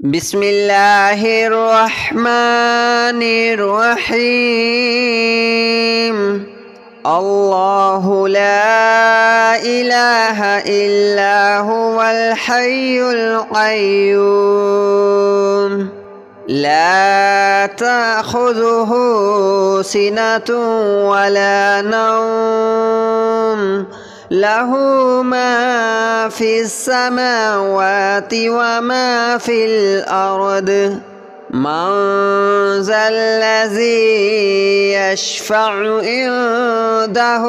بسم الله الرحمن الرحيم. الله لا إله إلا هو الحي القيوم لا تأخذه سنة ولا نوم له ما في السماوات وما في الأرض من ذا الذي يشفع عنده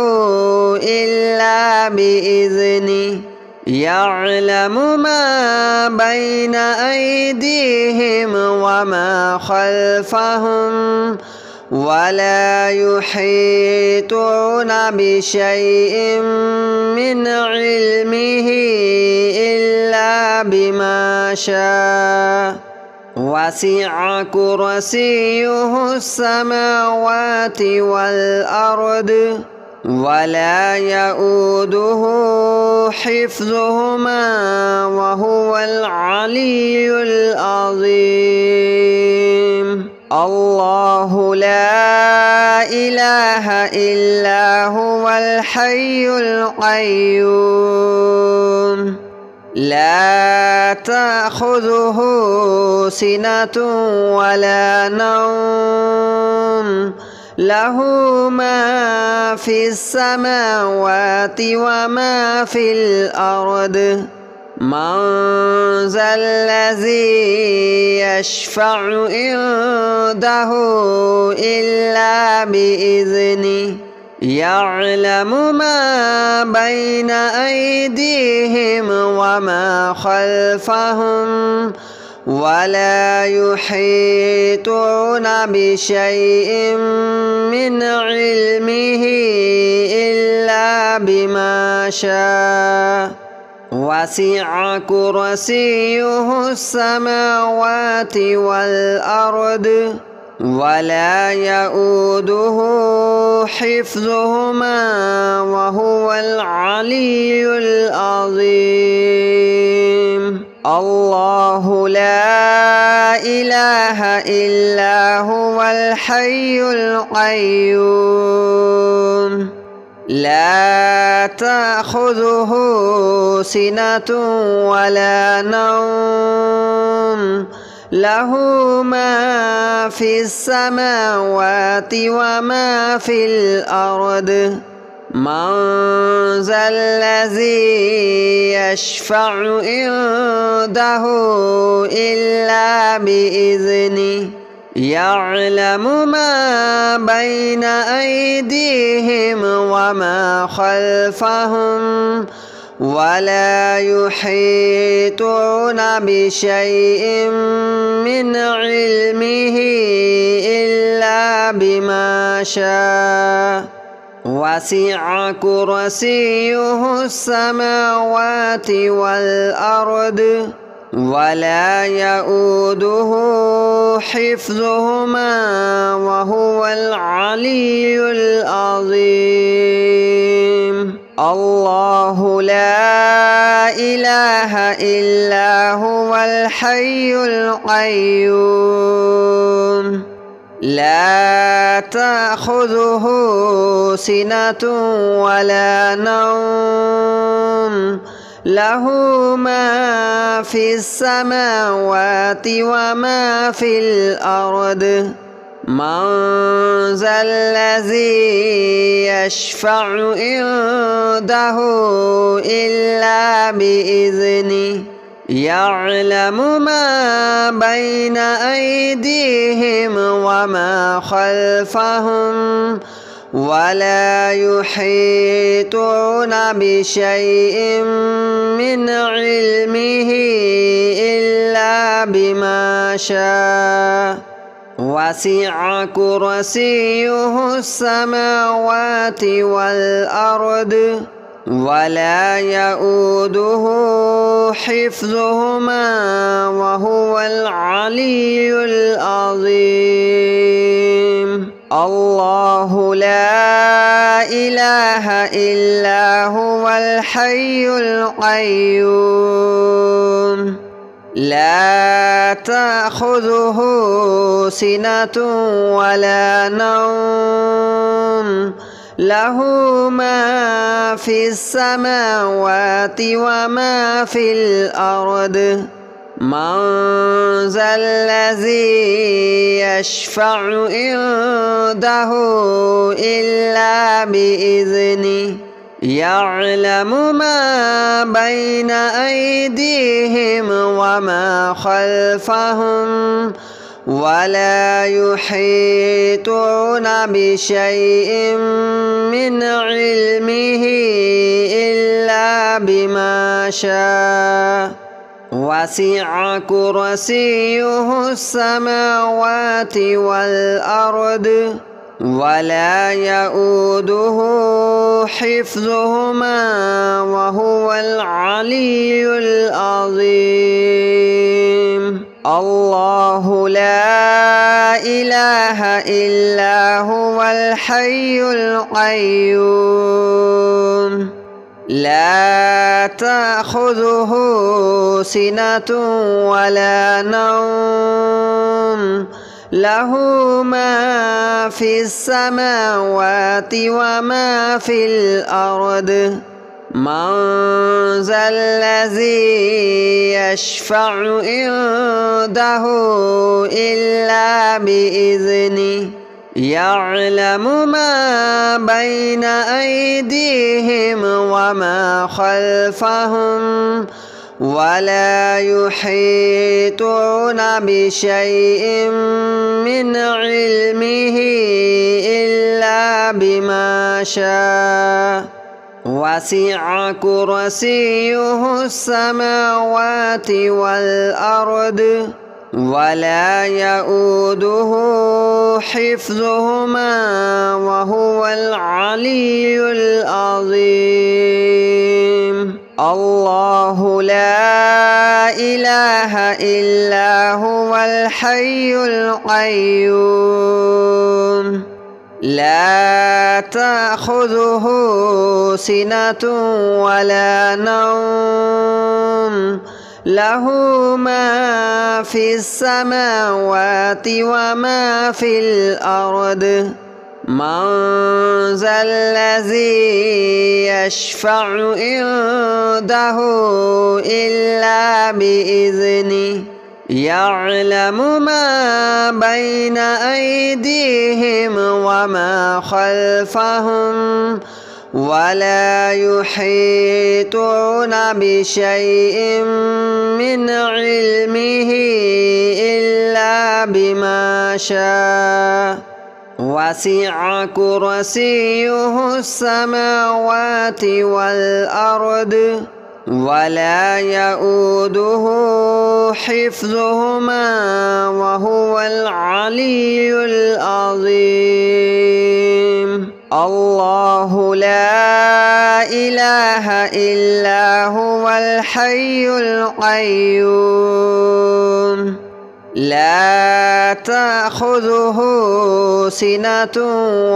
إلا بإذنه يعلم ما بين أيديهم وما خلفهم ولا يحيطون بشيء من علمه إلا بما شاء وسع كرسيه السماوات والأرض ولا يؤوده حفظهما وهو العلي العظيم. الله لا إله إلا هو الحي القيوم لا تأخذه سنة ولا نوم له ما في السماوات وما في الأرض من ذا الذي يشفع عنده إلا بإذنه يعلم ما بين أيديهم وما خلفهم ولا يحيطون بشيء من علمه إلا بما شاء وسع كرسيه السماوات والأرض ولا يؤوده حفظهما وهو العلي العظيم. الله لا إله إلا هو الحي القيوم لا تأخذه سنة ولا نوم له ما في السماوات وما في الأرض من ذا الذي يشفع عنده إلا بإذنه يعلم ما بين أيديهم وما خلفهم ولا يحيطون بشيء من علمه إلا بما شاء وسع كرسيه السماوات والأرض ولا يؤوده حفظهما وهو العلي العظيم. الله لا إله إلا هو الحي القيوم لا تأخذه سنة ولا نوم له ما في السماوات وما في الأرض من ذا الذي يشفع عنده إلا بإذنه يعلم ما بين أيديهم وما خلفهم ولا يحيطون بشيء من علمه إلا بما شاء وسع كرسيه السماوات والأرض ولا يؤوده حفظهما وهو العلي العظيم. الله لا إله إلا هو الحي القيوم لا تأخذه سنة ولا نوم له ما في السماوات وما في الأرض من ذا الذي يشفع عنده إلا بإذنه يعلم ما بين أيديهم وما خلفهم ولا يحيطون بشيء من علمه إلا بما شاء وسع كرسيه السماوات والأرض ولا يؤوده حفظهما وهو العلي العظيم الله لا إله إلا هو الحي القيوم لا تأخذه سنة ولا نوم له ما في السماوات وما في الأرض من ذا الذي يشفع عنده إلا بإذنه يعلم ما بين أيديهم وما خلفهم ولا يحيطون بشيء من علمه إلا بما شاء وسع كرسيه السماوات والأرض ولا يؤوده حفظهما وهو العلي العظيم الله لا إله إلا هو الحي القيوم لا تأخذه سنة ولا نوم له ما في السماوات وما في الأرض من ذا الذي يشفع عنده إلا بإذنه يعلم ما بين أيديهم وما خلفهم ولا يحيطون بشيء من علمه إلا بما شاء وسع كرسيه السماوات والأرض ولا يؤوده حفظهما وهو العلي العظيم الله لا إله إلا هو الحي القيوم لا تأخذه سنة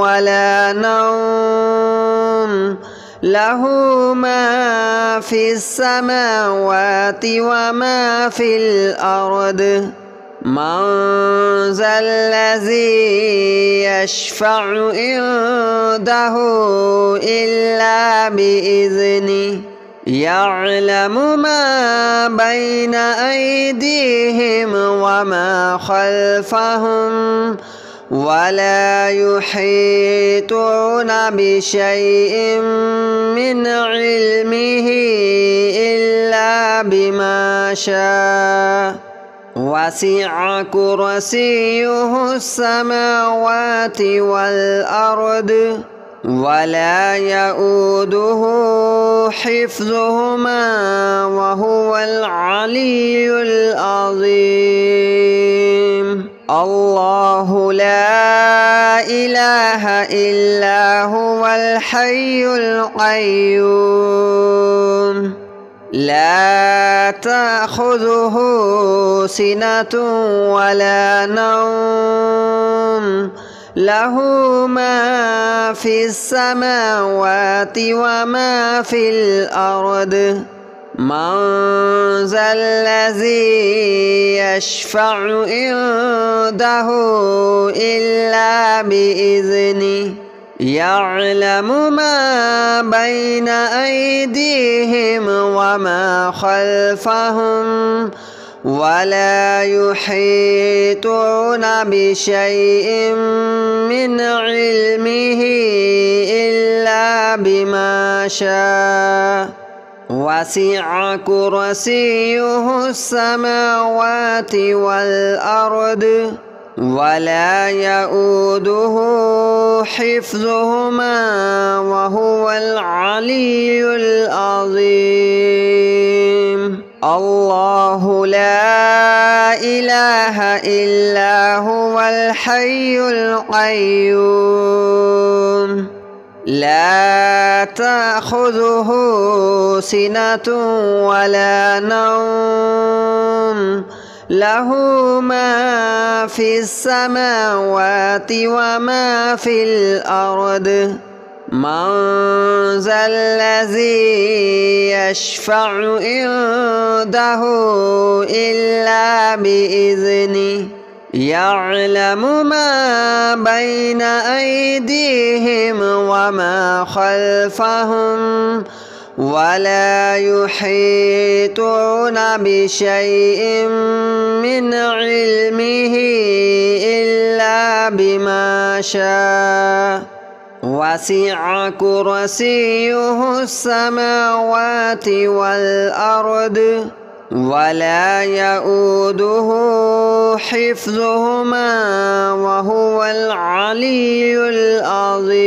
ولا نوم له ما في السماوات وما في الأرض من ذا الذي يشفع عنده إلا بإذنه يعلم ما بين أيديهم وما خلفهم ولا يحيطون بشيء من علمه إلا بما شاء وسع كرسيه السماوات والأرض ولا يؤوده حفظهما وهو العلي العظيم الله لا إله إلا هو الحي القيوم لا تأخذه سنة ولا نوم له ما في السماوات وما في الأرض من ذا الذي يشفع عنده إلا بإذنه يعلم ما بين أيديهم وما خلفهم ولا يحيطون بشيء من علمه إلا بما شاء وسع كرسيه السماوات والأرض ولا يؤوده حفظهما وهو العلي العظيم الله لا إله إلا هو الحي القيوم لا تأخذه سنة ولا نوم له ما في السماوات وما في الأرض من ذا الذي يشفع عنده إلا بإذنه يعلم ما بين أيديهم وما خلفهم ولا يحيطون بشيء من علمه إلا بما شاء وسع كرسيه السماوات والأرض ولا يؤوده حفظهما وهو العلي العظيم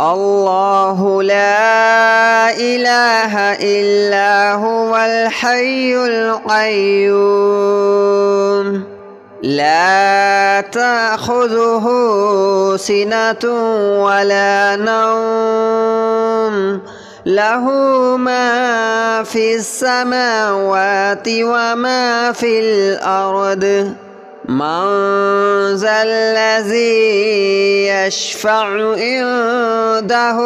الله لا إله إلا هو الحي القيوم لا تأخذه سنة ولا نوم له ما في السماوات وما في الأرض من ذا الذي يشفع عنده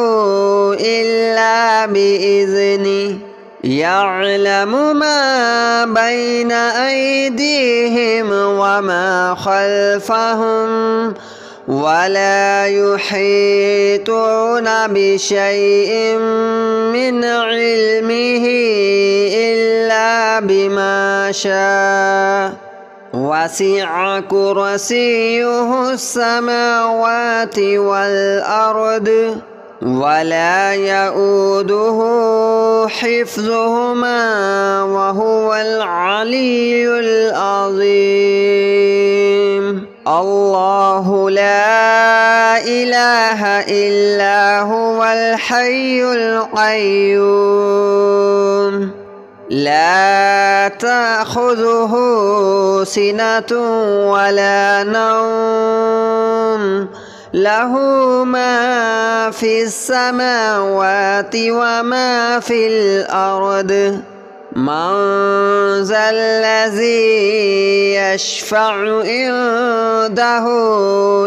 إلا بإذنه يعلم ما بين أيديهم وما خلفهم ولا يحيطون بشيء من علمه إلا بما شاء وسع كرسيه السماوات والأرض ولا يؤوده حفظهما وهو العلي العظيم الله لا إله إلا هو الحي القيوم لا تأخذه سنة ولا نوم له ما في السماوات وما في الأرض من ذا الذي يشفع عنده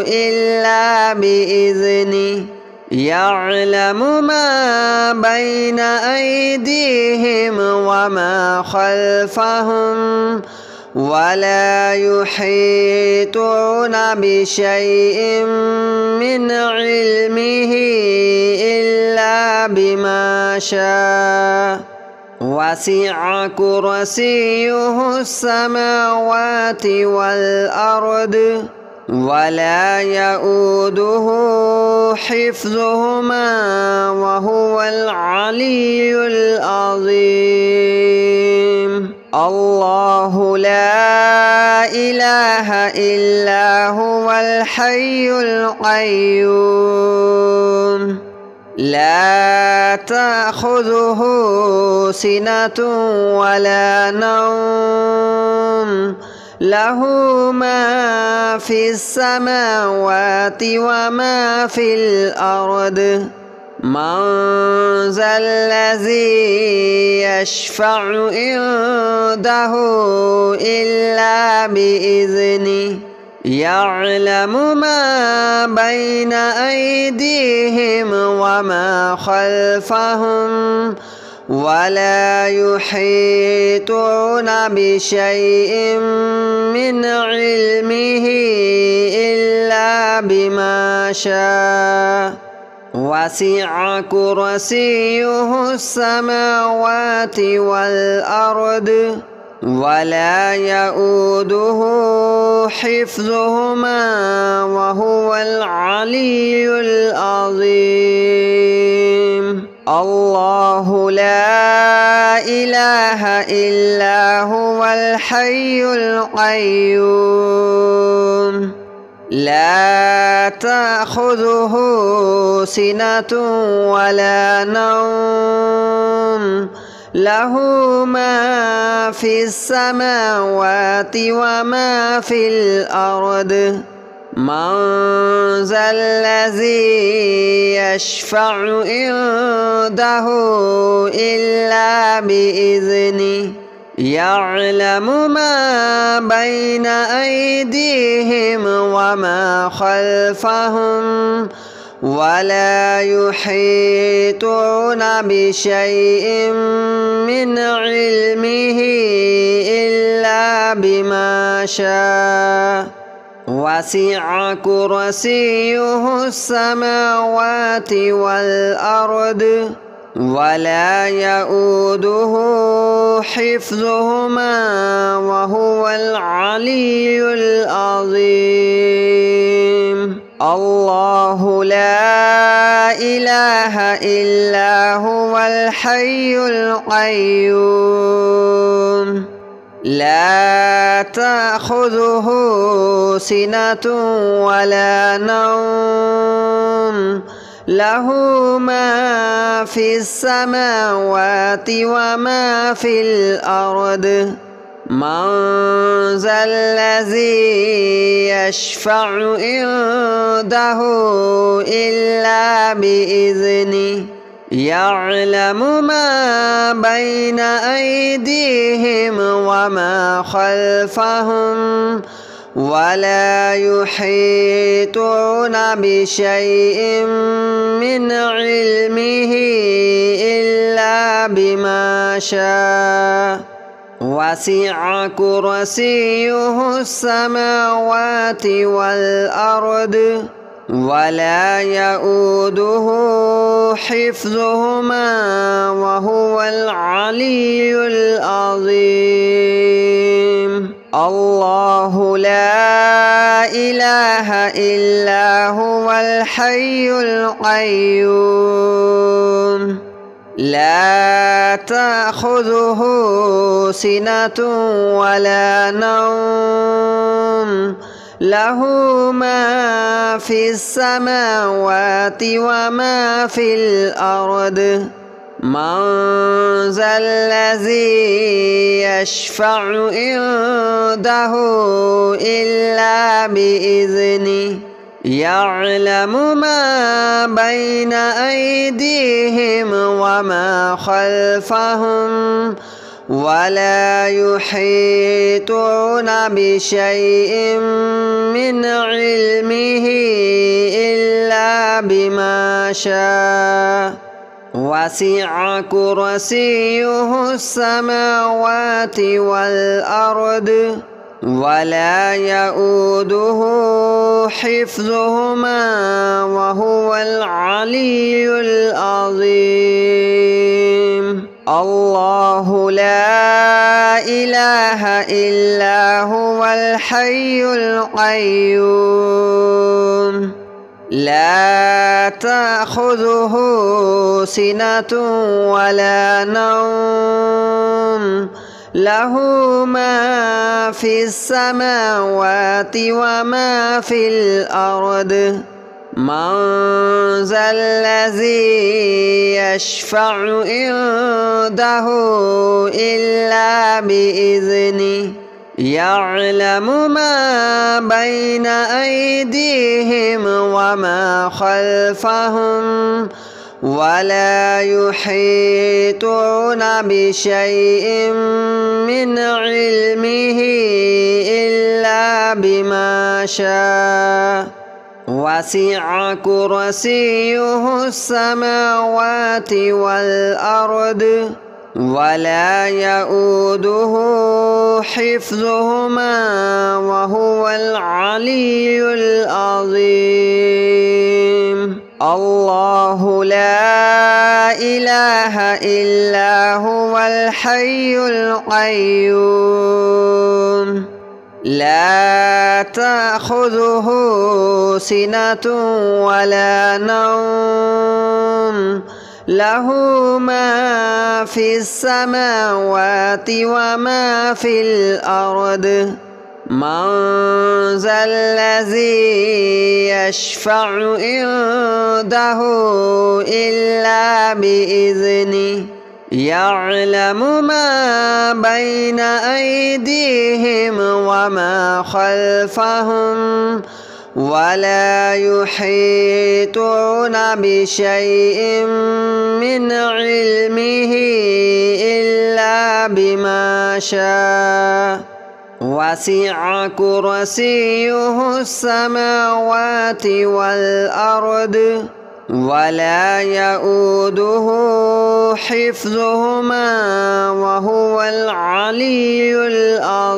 إلا بإذنه يعلم ما بين أيديهم وما خلفهم ولا يحيطون بشيء من علمه إلا بما شاء وسع كرسيه السماوات والأرض ولا يؤوده حفظهما وهو العلي العظيم الله لا إله إلا هو الحي القيوم لا تأخذه سنة ولا نوم له ما في السماوات وما في الأرض من ذا الذي يشفع عنده إلا بإذنه يعلم ما بين أيديهم وما خلفهم ولا يحيطون بشيء من علمه إلا بما شاء وسع كرسيه السماوات والأرض ولا يؤوده حفظهما وهو العلي العظيم الله لا إله إلا هو الحي القيوم لا تأخذه سنة ولا نوم له ما في السماوات وما في الأرض من ذا الذي يشفع عنده إلا بإذنه يعلم ما بين أيديهم وما خلفهم ولا يحيطون بشيء من علمه إلا بما شاء وسع كرسيه السماوات والأرض ولا يؤوده حفظهما وهو العلي العظيم الله لا إله إلا هو الحي القيوم لا تأخذه سنة ولا نوم له ما في السماوات وما في الأرض من ذا الذي يشفع عنده إلا بإذنه يعلم ما بين أيديهم وما خلفهم ولا يحيطون بشيء من علمه إلا بما شاء وسع كرسيه السماوات والأرض ولا يؤوده حفظهما وهو العلي العظيم الله لا إله إلا هو الحي القيوم لا تأخذه سنة ولا نوم له ما في السماوات وما في الأرض من ذا الذي يشفع عنده إلا بإذنه يعلم ما بين أيديهم وما خلفهم ولا يحيطون بشيء من علمه إلا بما شاء وسع كرسيه السماوات والأرض ولا يؤوده حفظهما وهو العلي العظيم الله لا إله إلا هو الحي القيوم لا تأخذه سنة ولا نوم له ما في السماوات وما في الأرض من ذا الذي يشفع عنده إلا بإذنه يعلم ما بين أيديهم وما خلفهم ولا يحيطون بشيء من علمه إلا بما شاء وسع كرسيه السماوات والأرض ولا يؤوده حفظهما وهو العلي العظيم. الله لا إله إلا هو الحي القيوم لا تأخذه سنة ولا نوم له ما في السماوات وما في الأرض من ذا الذي يشفع عنده إلا بإذنه يعلم ما بين أيديهم وما خلفهم ولا يحيطون بشيء من علمه إلا بما شاء وسع كرسيه السماوات والأرض ولا يؤوده حفظهما وهو العلي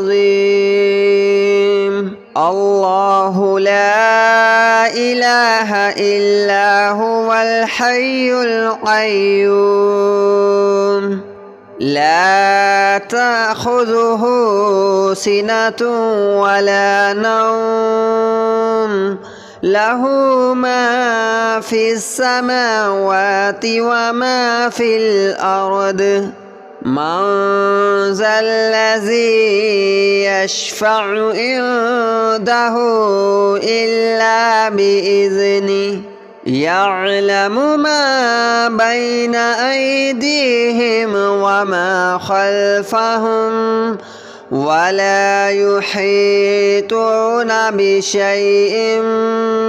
العظيم. الله لا إله إلا هو الحي القيوم لا تأخذه سنة ولا نوم له ما في السماوات وما في الأرض من ذا الذي يشفع عنده إلا بإذنه يعلم ما بين أيديهم وما خلفهم ولا يحيطون بشيء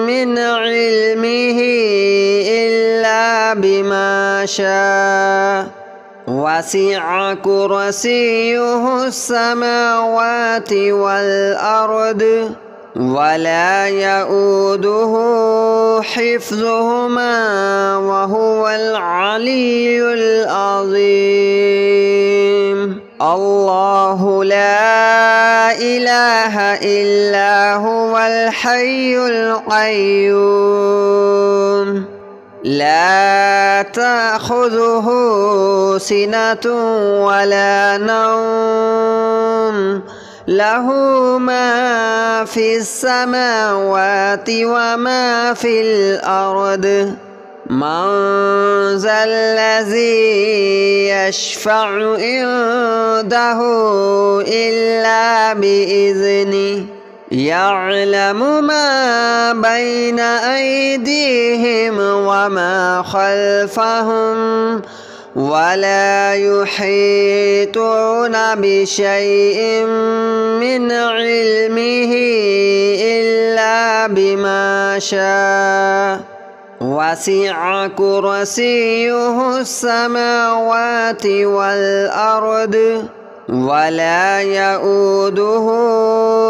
من علمه إلا بما شاء وسع كرسيه السماوات والأرض ولا يؤوده حفظهما وهو العلي العظيم. الله لا إله إلا هو الحي القيوم لا تأخذه سنة ولا نوم له ما في السماوات وما في الأرض من ذا الذي يشفع عنده إلا بإذنه يعلم ما بين أيديهم وما خلفهم ولا يحيطون بشيء من علمه إلا بما شاء وسع كرسيه السماوات والأرض ولا يؤوده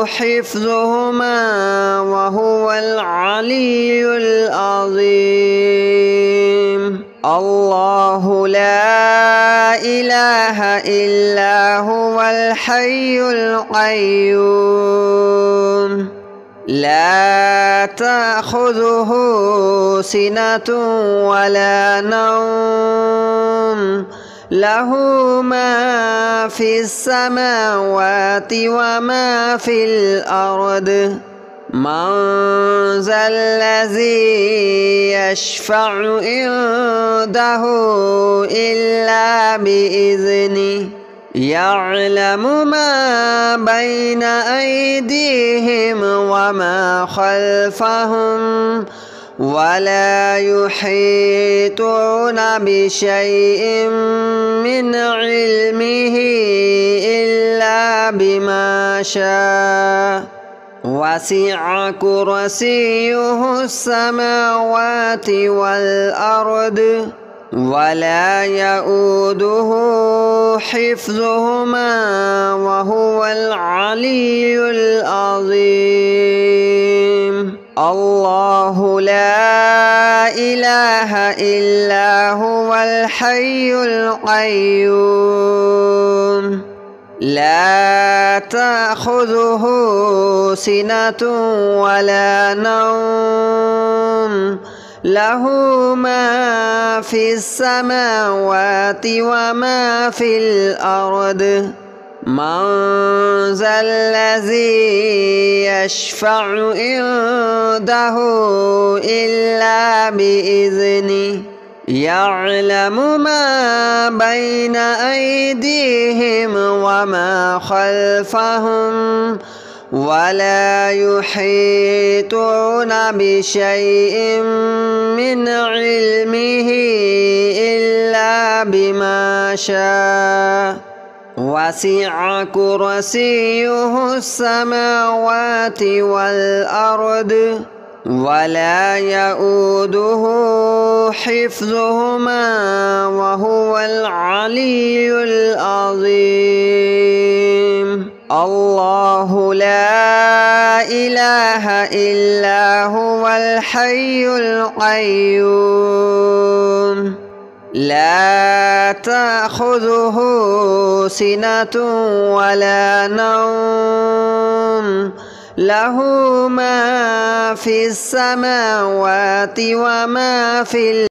حفظهما وهو العلي العظيم. الله لا إله إلا هو الحي القيوم لا تأخذه سنة ولا نوم له ما في السماوات وما في الأرض من ذا الذي يشفع عنده إلا بإذنه يعلم ما بين أيديهم وما خلفهم ولا يحيطون بشيء من علمه إلا بما شاء وسع كرسيه السماوات والأرض ولا يؤوده حفظهما وهو العلي العظيم. الله لا إله إلا هو الحي القيوم لا تأخذه سنة ولا نوم له ما في السماوات وما في الأرض من ذا الذي يشفع عنده إلا بإذنه يعلم ما بين أيديهم وما خلفهم ولا يحيطون بشيء من علمه إلا بما شاء وسع كرسيه السماوات والأرض ولا يؤوده حفظهما وهو العلي العظيم الله لا إله إلا هو الحي القيوم لا تأخذه سنة ولا نوم له ما في السماوات وما في